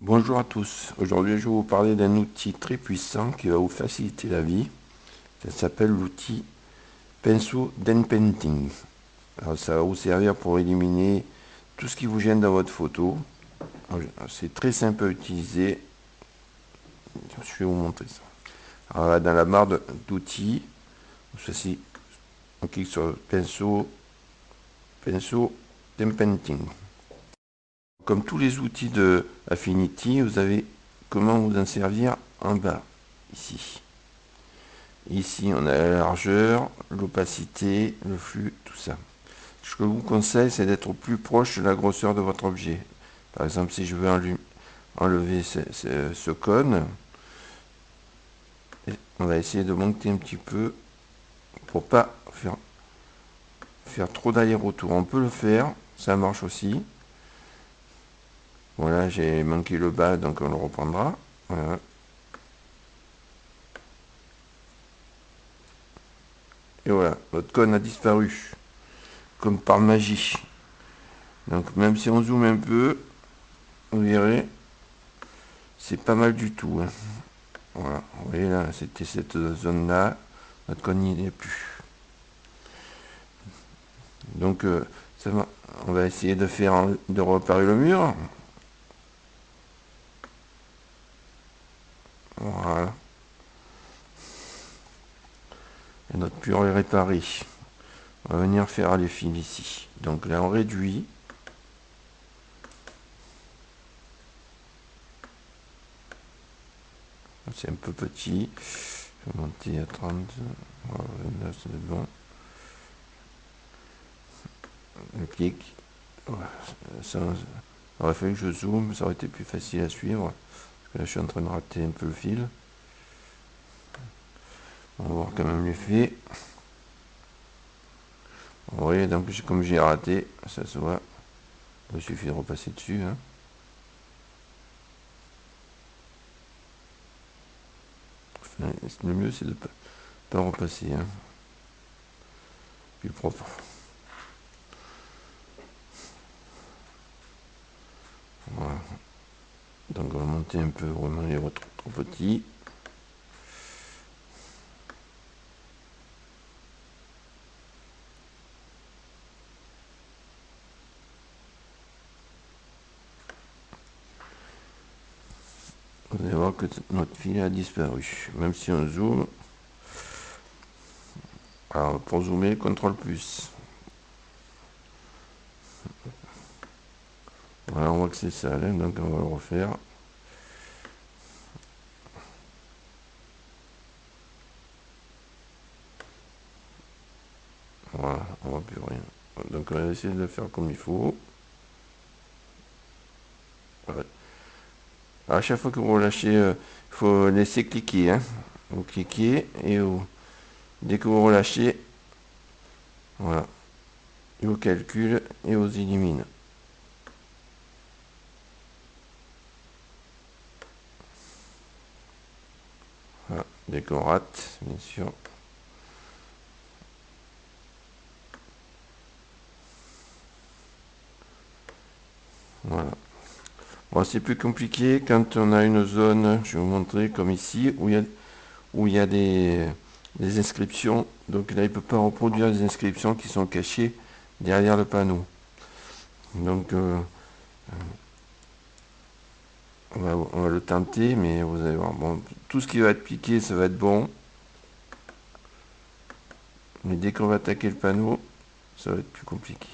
Bonjour à tous, aujourd'hui je vais vous parler d'un outil très puissant qui va vous faciliter la vie. Ça s'appelle l'outil Pinceau d'Enpainting. Alors ça va vous servir pour éliminer tout ce qui vous gêne dans votre photo. C'est très simple à utiliser, je vais vous montrer ça. Alors là, dans la barre d'outils, ceci, on clique sur Pinceau d'Enpainting. Comme tous les outils de Affinity, vous avez comment vous en servir en bas, ici. Ici, on a la largeur, l'opacité, le flux, tout ça. Ce que je vous conseille, c'est d'être au plus proche de la grosseur de votre objet. Par exemple, si je veux enlever ce cône, on va essayer de monter un petit peu pour pas faire trop d'aller-retour. On peut le faire, ça marche aussi. Voilà, j'ai manqué le bas, donc on le reprendra. Voilà. Et voilà, votre cône a disparu, comme par magie. Donc même si on zoome un peu, vous verrez, c'est pas mal du tout. Hein. Voilà, vous voyez là, c'était cette zone-là, notre cône n'y est plus. Donc on va essayer de réparer le mur. Voilà. Et notre mur est réparé. On va venir faire les fils ici. Donc là on réduit. C'est un peu petit. Je vais monter à 30. Voilà, 29, c'est bon. Je clique. Voilà, ça aurait fallu que je zoome, ça aurait été plus facile à suivre. Parce que là je suis en train de rater un peu le fil. On va voir quand même l'effet. Vous voyez, donc comme j'ai raté, ça se voit. Il suffit de repasser dessus. Hein. Enfin, le mieux, c'est de ne pas repasser. Hein. Plus propre. Voilà. Donc on va monter un peu, vraiment il est trop petit. Vous allez voir que notre fil a disparu. Même si on zoome. Alors pour zoomer, CTRL plus. Voilà, on voit que c'est ça, hein, donc on va le refaire. Voilà, on voit plus rien. Donc on va essayer de le faire comme il faut. Ouais. À chaque fois que vous relâchez, il faut laisser cliquer. Hein. Vous cliquez et dès que vous relâchez, voilà, il vous calcule et vous élimine. Voilà, dès qu'on rate, bien sûr. Voilà. Bon, c'est plus compliqué quand on a une zone, je vais vous montrer comme ici, où il y a des inscriptions. Donc là, il ne peut pas reproduire les inscriptions qui sont cachées derrière le panneau. Donc on va le tenter, mais vous allez voir. Bon, tout ce qui va être piqué, ça va être bon. Mais dès qu'on va attaquer le panneau, ça va être plus compliqué.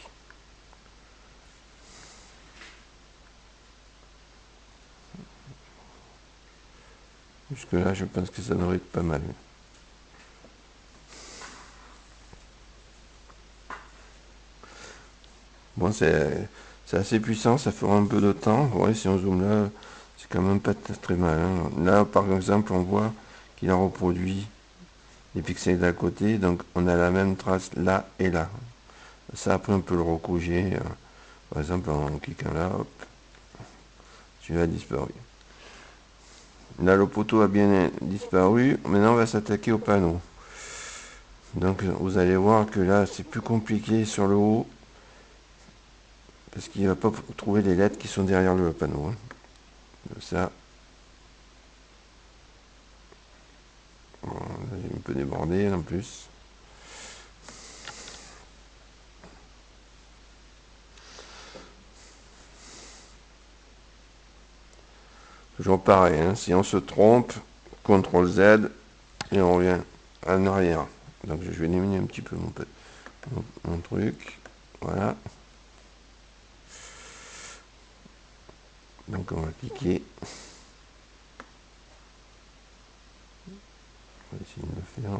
Jusque là, je pense que ça devrait être pas mal. Bon, c'est assez puissant, ça fera un peu de temps. Vous voyez, si on zoome là, c'est quand même pas très mal. Hein. Là, par exemple, on voit qu'il a reproduit les pixels d'à côté, donc on a la même trace là et là. Ça, après, on peut le recouger. Par exemple, en cliquant là, hop, celui-là a disparu. Là, le poteau a bien disparu. Maintenant, on va s'attaquer au panneau. Donc, vous allez voir que là, c'est plus compliqué sur le haut. Parce qu'il ne va pas trouver les lettres qui sont derrière le panneau. Hein. Ça, bon, là, j'ai un peu débordé en plus. Toujours pareil, hein, si on se trompe, CTRL Z et on revient en arrière. Donc je vais diminuer un petit peu mon truc. Voilà. Donc on va cliquer. On va essayer de le faire.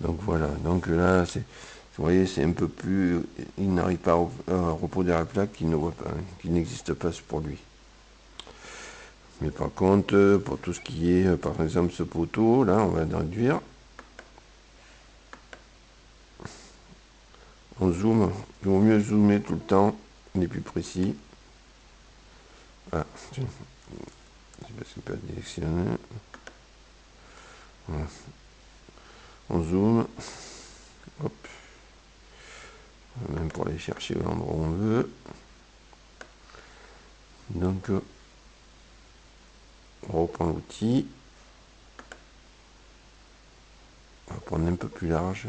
Donc voilà, donc là, vous voyez, c'est un peu plus, il n'arrive pas à reproduire la plaque qu'il ne voit pas, qui n'existe pas pour lui. Mais par contre, pour tout ce qui est, par exemple, ce poteau, là, on va réduire. On zoome, il vaut mieux zoomer tout le temps, on est plus précis. Ah, je ne sais pas directionner. Voilà. On zoome, hop, même pour aller chercher l'endroit où on veut. Donc, on reprend l'outil. On va prendre un peu plus large.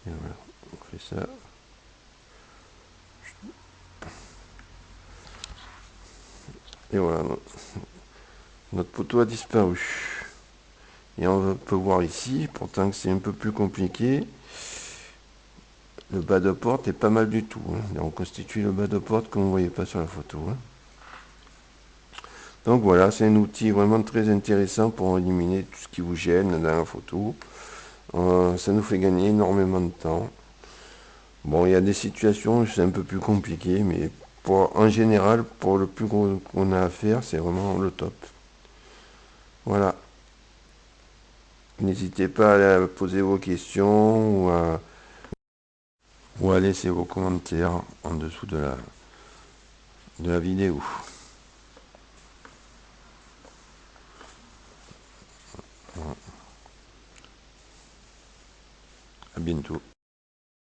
Et voilà, on fait ça. Et voilà, notre poteau a disparu. Et on peut voir ici, pourtant que c'est un peu plus compliqué, le bas de porte est pas mal du tout. Hein. On constitue le bas de porte comme vous ne voyez pas sur la photo. Hein. Donc voilà, c'est un outil vraiment très intéressant pour éliminer tout ce qui vous gêne dans la photo. Ça nous fait gagner énormément de temps. Bon, il y a des situations où c'est un peu plus compliqué, mais en général, pour le plus gros qu'on a à faire, c'est vraiment le top. Voilà. N'hésitez pas à poser vos questions ou à laisser vos commentaires en dessous de la vidéo. À bientôt.